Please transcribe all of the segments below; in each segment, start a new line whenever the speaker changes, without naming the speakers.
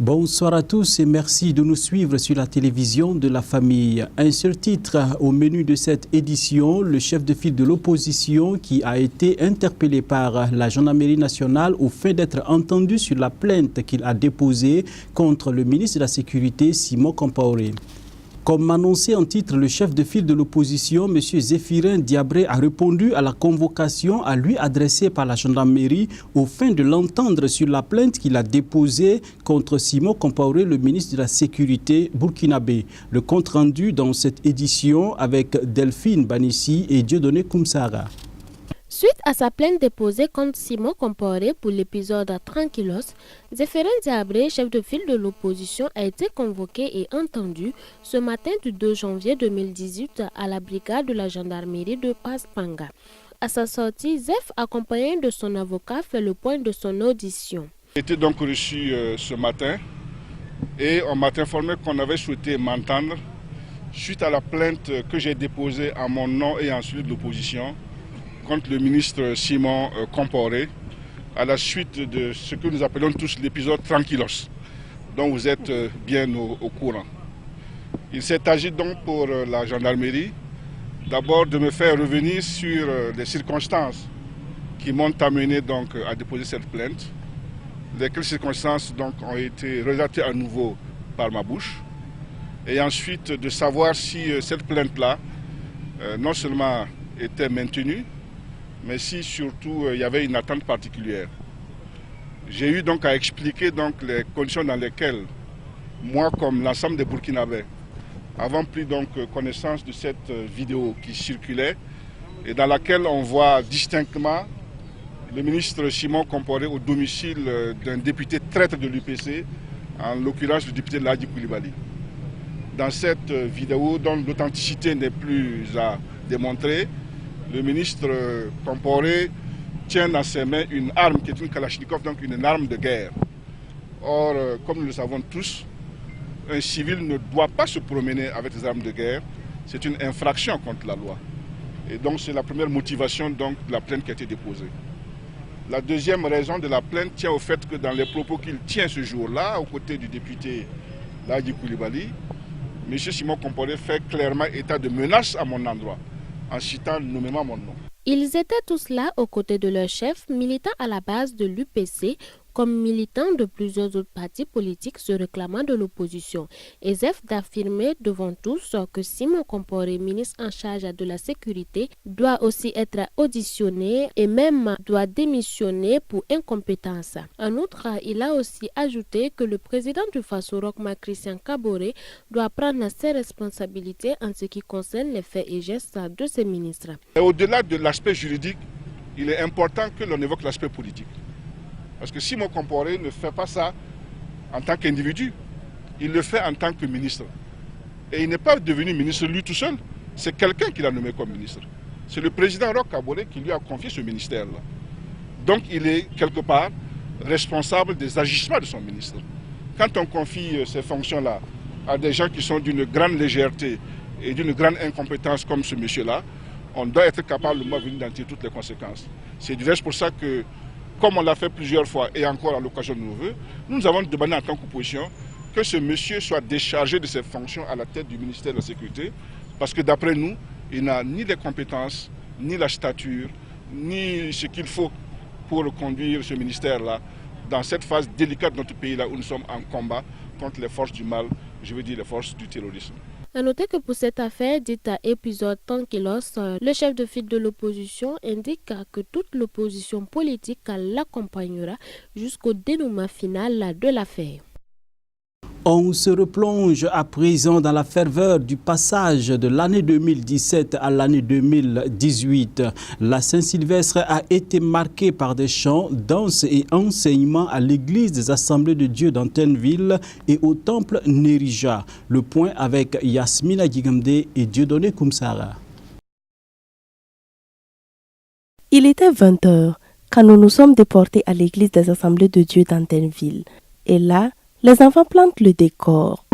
Bonsoir à tous et merci de nous suivre sur la télévision de la famille. Un seul titre au menu de cette édition, le chef de file de l'opposition qui a été interpellé par la gendarmerie nationale au fait d'être entendu sur la plainte qu'il a déposée contre le ministre de la Sécurité, Simon Compaoré. Comme annoncé en titre, le chef de file de l'opposition, M. Zéphirin Diabré, a répondu à la convocation à lui adressée par la gendarmerie au fin de l'entendre sur la plainte qu'il a déposée contre Simon Compaoré, le ministre de la Sécurité burkinabé. Le compte rendu dans cette édition avec Delphine Banissi et Dieudonné Koumsara.
Suite à sa plainte déposée contre Simon Compaoré pour l'épisode Tranquillos, Zéphirin Diabré, chef de file de l'opposition, a été convoqué et entendu ce matin du 2 janvier 2018 à la brigade de la gendarmerie de Paspanga. À sa sortie, Zef, accompagné de son avocat, fait le point de son audition.
J'ai été donc reçu ce matin et on m'a informé qu'on avait souhaité m'entendre suite à la plainte que j'ai déposée à mon nom et en celui de l'opposition contre le ministre Simon Compaoré, à la suite de ce que nous appelons tous l'épisode Tranquillos, dont vous êtes bien au courant. Il s'est agi donc pour la gendarmerie, d'abord de me faire revenir sur les circonstances qui m'ont amené donc à déposer cette plainte, lesquelles circonstances donc ont été relatées à nouveau par ma bouche, et ensuite de savoir si cette plainte-là non seulement était maintenue, mais si surtout il y avait une attente particulière. J'ai eu donc à expliquer donc les conditions dans lesquelles moi, comme l'ensemble des Burkinabés, avons pris donc connaissance de cette vidéo qui circulait et dans laquelle on voit distinctement le ministre Simon Compaoré au domicile d'un député traître de l'UPC, en l'occurrence le député Ladi Koulibaly. Dans cette vidéo, dont l'authenticité n'est plus à démontrer, le ministre Compaoré tient dans ses mains une arme qui est une Kalachnikov, donc une arme de guerre. Or, comme nous le savons tous, un civil ne doit pas se promener avec des armes de guerre. C'est une infraction contre la loi. Et donc c'est la première motivation donc, de la plainte qui a été déposée. La deuxième raison de la plainte tient au fait que dans les propos qu'il tient ce jour-là, aux côtés du député Ladi Koulibaly, M. Simon Compaoré fait clairement état de menace à mon endroit, en citant nommément mon nom.
Ils étaient tous là aux côtés de leur chef, militant à la base de l'UPC, comme militant de plusieurs autres partis politiques se réclamant de l'opposition. Et Zef d'affirmer devant tous que Simon Compaoré, ministre en charge de la sécurité, doit aussi être auditionné et même doit démissionner pour incompétence. En outre, il a aussi ajouté que le président du FASOROC, Christian Kaboré, doit prendre ses responsabilités en ce qui concerne les faits et gestes de ses ministres.
Au-delà de l'aspect juridique, il est important que l'on évoque l'aspect politique. Parce que Simon Compaoré ne fait pas ça en tant qu'individu, il le fait en tant que ministre. Et il n'est pas devenu ministre lui tout seul, c'est quelqu'un qui l'a nommé comme ministre. C'est le président Roch Kaboré qui lui a confié ce ministère-là. Donc il est quelque part responsable des agissements de son ministre. Quand on confie ces fonctions-là à des gens qui sont d'une grande légèreté et d'une grande incompétence comme ce monsieur-là, on doit être capable le moment venu d'en tirer toutes les conséquences. C'est du reste pour ça que, comme on l'a fait plusieurs fois et encore à l'occasion de nos vœux, nous avons demandé en tant qu'opposition que ce monsieur soit déchargé de ses fonctions à la tête du ministère de la Sécurité, parce que d'après nous, il n'a ni les compétences, ni la stature, ni ce qu'il faut pour conduire ce ministère-là dans cette phase délicate de notre pays-là où nous sommes en combat contre les forces du mal, je veux dire les forces du terrorisme.
A noter que pour cette affaire dite à épisode Tranquillos, le chef de file de l'opposition indique que toute l'opposition politique l'accompagnera jusqu'au dénouement final de l'affaire.
On se replonge à présent dans la ferveur du passage de l'année 2017 à l'année 2018. La Saint-Sylvestre a été marquée par des chants, danses et enseignements à l'église des Assemblées de Dieu d'Antenneville et au temple Nérija. Le point avec Yasmina Gigamde et Dieudonné Koumsara.
Il était 20h quand nous nous sommes déportés à l'église des Assemblées de Dieu d'Antenneville. Et là, les enfants plantent le décor.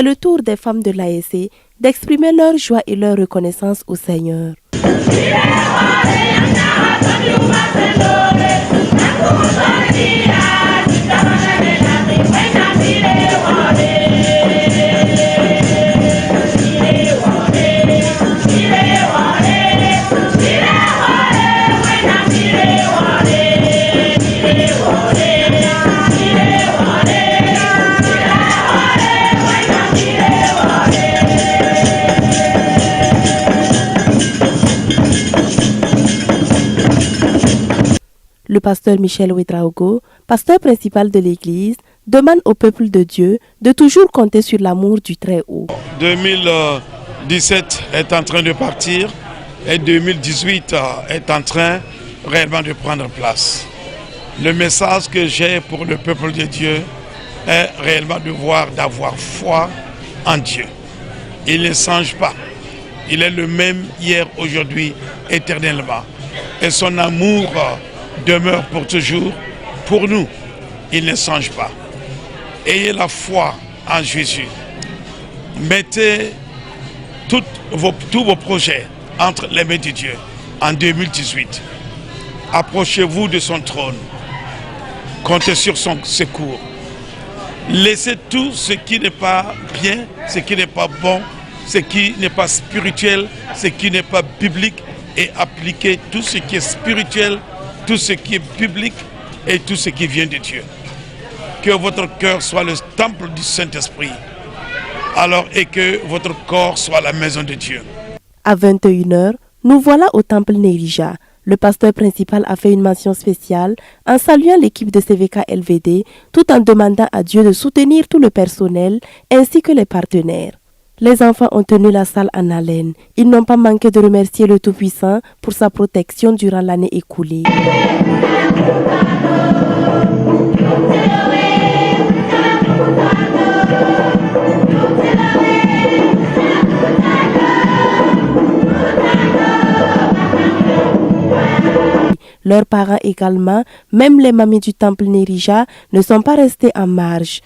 c'est le tour des femmes de l'ASC d'exprimer leur joie et leur reconnaissance au Seigneur. Le pasteur Michel Ouedraogo, pasteur principal de l'Église, demande au peuple de Dieu de toujours compter sur l'amour du Très-Haut.
2017 est en train de partir et 2018 est en train réellement de prendre place. Le message que j'ai pour le peuple de Dieu est réellement d'avoir foi en Dieu. Il ne change pas. Il est le même hier, aujourd'hui, éternellement. Et son amour demeure pour toujours. Pour nous, il ne change pas. Ayez la foi en Jésus. Mettez tous vos projets entre les mains de Dieu en 2018. Approchez-vous de son trône. Comptez sur son secours. Laissez tout ce qui n'est pas bien, ce qui n'est pas bon, ce qui n'est pas spirituel, ce qui n'est pas biblique et appliquez tout ce qui est spirituel, tout ce qui est biblique et tout ce qui vient de Dieu. Que votre cœur soit le temple du Saint-Esprit, alors et que votre corps soit la maison de Dieu.
À 21h, nous voilà au temple Nérija. Le pasteur principal a fait une mention spéciale en saluant l'équipe de CVK LVD tout en demandant à Dieu de soutenir tout le personnel ainsi que les partenaires. Les enfants ont tenu la salle en haleine. Ils n'ont pas manqué de remercier le Tout-Puissant pour sa protection durant l'année écoulée. Leurs parents également, même les mamies du temple Nérija, ne sont pas restés en marge.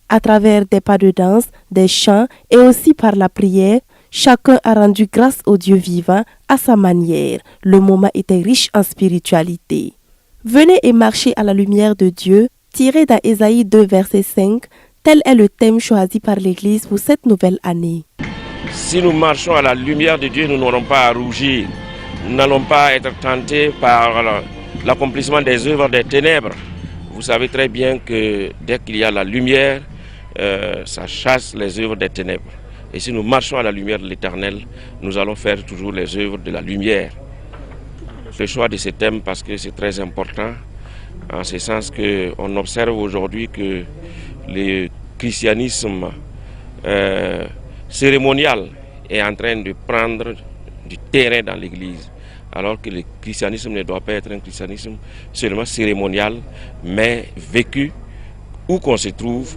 À travers des pas de danse, des chants et aussi par la prière, chacun a rendu grâce au Dieu vivant à sa manière. Le moment était riche en spiritualité. Venez et marchez à la lumière de Dieu, tiré dans Ésaïe 2, verset 5. Tel est le thème choisi par l'Église pour cette nouvelle année.
Si nous marchons à la lumière de Dieu, nous n'aurons pas à rougir. Nous n'allons pas être tentés par l'accomplissement des œuvres des ténèbres. Vous savez très bien que dès qu'il y a la lumière, ça chasse les œuvres des ténèbres. Et si nous marchons à la lumière de l'Éternel, nous allons faire toujours les œuvres de la lumière. Le choix de ce thème parce que c'est très important, en ce sens qu'on observe aujourd'hui que le christianisme cérémonial est en train de prendre du terrain dans l'Église, alors que le christianisme ne doit pas être un christianisme seulement cérémonial, mais vécu où qu'on se trouve,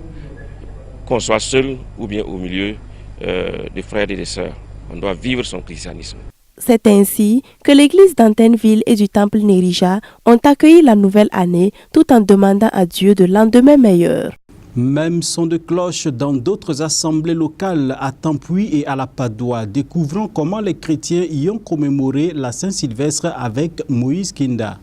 qu'on soit seul ou bien au milieu de frères et de sœurs. On doit vivre son christianisme.
C'est ainsi que l'église d'Antenville et du temple Nérija ont accueilli la nouvelle année tout en demandant à Dieu de lendemain meilleur.
Même son de cloche dans d'autres assemblées locales à Tampuy et à la Padoue. Découvrons comment les chrétiens y ont commémoré la Saint-Sylvestre avec Moïse Kinda.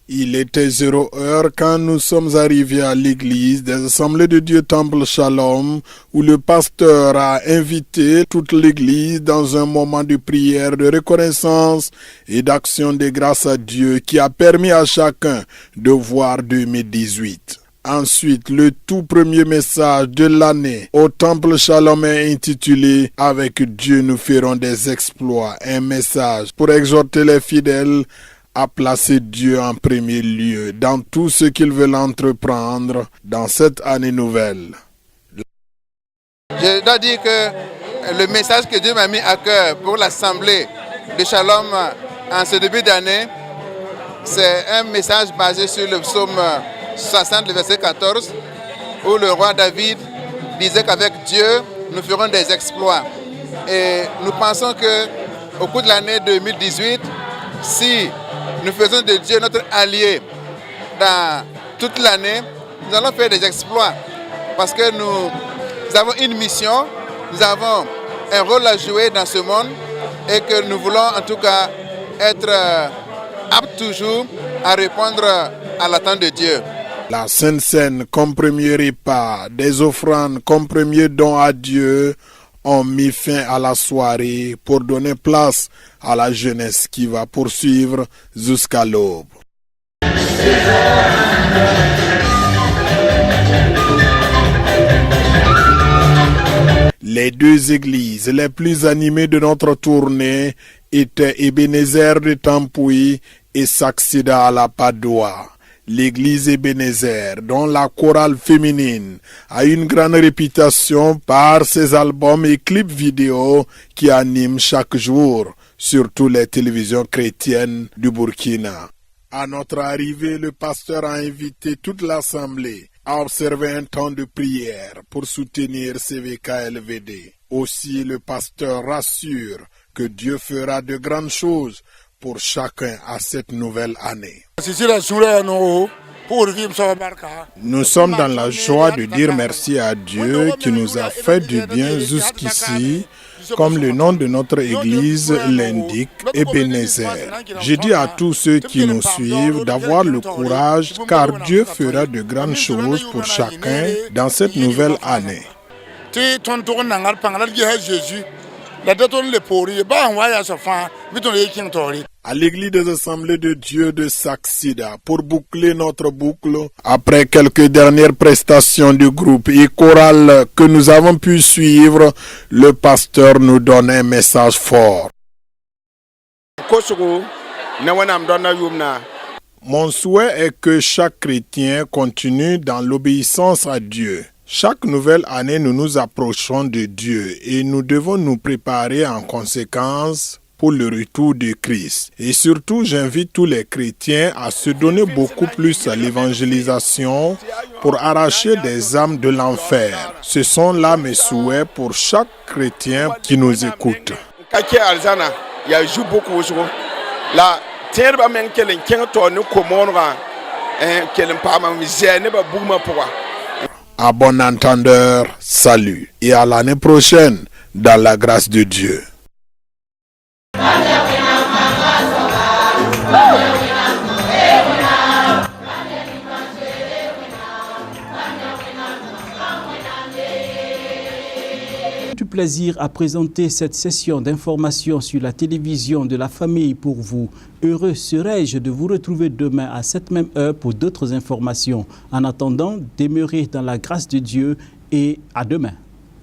Il était 0 heure quand nous sommes arrivés à l'église des Assemblées de Dieu Temple Shalom, où le pasteur a invité toute l'église dans un moment de prière, de reconnaissance et d'action de grâce à Dieu qui a permis à chacun de voir 2018. Ensuite, le tout premier message de l'année au Temple Shalom est intitulé « Avec Dieu nous ferons des exploits », un message pour exhorter les fidèles à placer Dieu en premier lieu dans tout ce qu'ils veulent entreprendre dans cette année nouvelle.
Je dois dire que le message que Dieu m'a mis à cœur pour l'Assemblée de Shalom en ce début d'année, c'est un message basé sur le psaume 60, le verset 14, où le roi David disait qu'avec Dieu, nous ferons des exploits. Et nous pensons qu'au cours de l'année 2018, si nous faisons de Dieu notre allié dans toute l'année, nous allons faire des exploits. Parce que nous avons une mission, nous avons un rôle à jouer dans ce monde et que nous voulons en tout cas être aptes toujours à répondre à l'attente de Dieu.
La Sainte Seine comme premier repas, des offrandes comme premier don à Dieu ont mis fin à la soirée pour donner place à la jeunesse qui va poursuivre jusqu'à l'aube. Les deux églises les plus animées de notre tournée étaient Ebenezer de Tampuy et Saxida à la Padoua. L'église Ebenezer, dont la chorale féminine a une grande réputation par ses albums et clips vidéo qui animent chaque jour sur toutes les télévisions chrétiennes du Burkina. À notre arrivée, le pasteur a invité toute l'assemblée à observer un temps de prière pour soutenir CVK-LVD. Aussi, le pasteur rassure que Dieu fera de grandes choses pour chacun à cette nouvelle année. Nous sommes dans la joie de dire merci à Dieu qui nous a fait du bien jusqu'ici, comme le nom de notre église l'indique, Ebenezer. Je dis à tous ceux qui nous suivent d'avoir le courage car Dieu fera de grandes choses pour chacun dans cette nouvelle année. À l'église des Assemblées de Dieu de Saxida, pour boucler notre boucle, après quelques dernières prestations du groupe et chorale que nous avons pu suivre, le pasteur nous donne un message fort. Mon souhait est que chaque chrétien continue dans l'obéissance à Dieu. Chaque nouvelle année, nous nous approchons de Dieu et nous devons nous préparer en conséquence pour le retour de Christ. Et surtout, j'invite tous les chrétiens à se donner beaucoup plus à l'évangélisation pour arracher des âmes de l'enfer. Ce sont là mes souhaits pour chaque chrétien qui nous écoute. À bon entendeur, salut et à l'année prochaine dans la grâce de Dieu.
Du plaisir à présenter cette session d'information sur la télévision de la famille pour vous. Heureux serais-je de vous retrouver demain à cette même heure pour d'autres informations. En attendant, demeurez dans la grâce de Dieu et à demain.